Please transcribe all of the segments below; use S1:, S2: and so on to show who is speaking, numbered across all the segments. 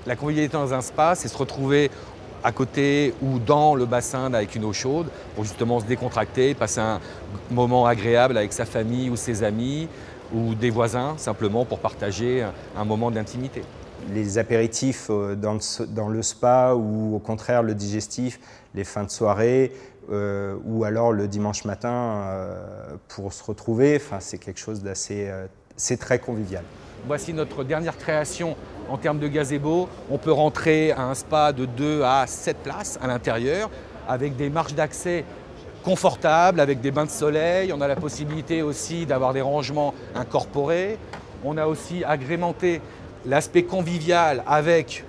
S1: La convivialité dans un spa, c'est se retrouver à côté ou dans le bassin avec une eau chaude pour justement se décontracter, passer un moment agréable avec sa famille ou ses amis ou des voisins, simplement pour partager un moment d'intimité.
S2: Les apéritifs dans le spa ou au contraire le digestif, les fins de soirée ou alors le dimanche matin pour se retrouver, c'est quelque chose d'assez, c'est très convivial.
S1: Voici notre dernière création en termes de gazebo. On peut rentrer à un spa de 2 à 7 places à l'intérieur avec des marches d'accès confortables, avec des bains de soleil. On a la possibilité aussi d'avoir des rangements incorporés. On a aussi agrémenté l'aspect convivial avec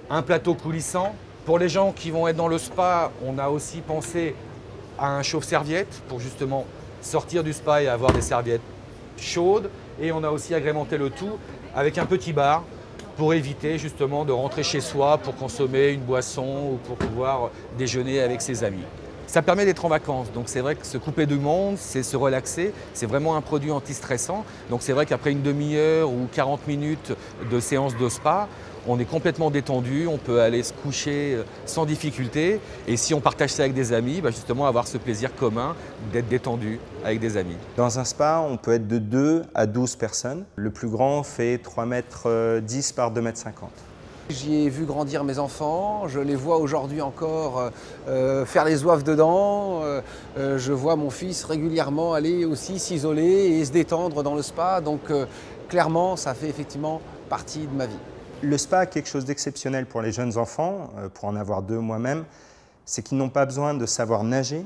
S1: un plateau coulissant. Pour les gens qui vont être dans le spa, on a aussi pensé à un chauffe-serviette pour justement sortir du spa et avoir des serviettes chaudes. Et on a aussi agrémenté le tout avec un petit bar pour éviter justement de rentrer chez soi pour consommer une boisson ou pour pouvoir déjeuner avec ses amis. Ça permet d'être en vacances, donc c'est vrai que se couper du monde, c'est se relaxer, c'est vraiment un produit anti-stressant. Donc c'est vrai qu'après une demi-heure ou 40 minutes de séance de spa, on est complètement détendu, on peut aller se coucher sans difficulté. Et si on partage ça avec des amis, justement avoir ce plaisir commun d'être détendu avec des amis.
S2: Dans un spa, on peut être de 2 à 12 personnes. Le plus grand fait 3,10 m par 2,50 m.
S3: J'y ai vu grandir mes enfants, je les vois aujourd'hui encore faire les zouaves dedans. Je vois mon fils régulièrement aller aussi s'isoler et se détendre dans le spa. Donc clairement, ça fait effectivement partie de ma vie.
S2: Le spa a quelque chose d'exceptionnel pour les jeunes enfants, pour en avoir 2 moi-même, c'est qu'ils n'ont pas besoin de savoir nager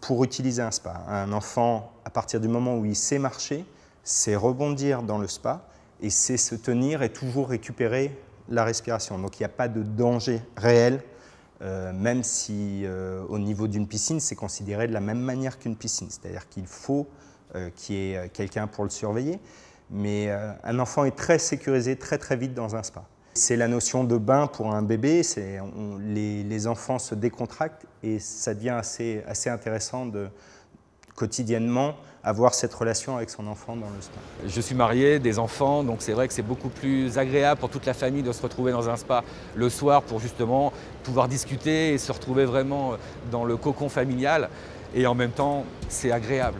S2: pour utiliser un spa. Un enfant, à partir du moment où il sait marcher, sait rebondir dans le spa et sait se tenir et toujours récupérer la respiration. Donc il n'y a pas de danger réel, même si au niveau d'une piscine, c'est considéré de la même manière qu'une piscine. C'est-à-dire qu'il faut qu'il y ait quelqu'un pour le surveiller. Mais un enfant est très sécurisé très vite dans un spa. C'est la notion de bain pour un bébé, les enfants se décontractent et ça devient assez intéressant de quotidiennement avoir cette relation avec son enfant dans le spa.
S1: Je suis marié, des enfants, donc c'est vrai que c'est beaucoup plus agréable pour toute la famille de se retrouver dans un spa le soir pour justement pouvoir discuter et se retrouver vraiment dans le cocon familial. Et en même temps, c'est agréable.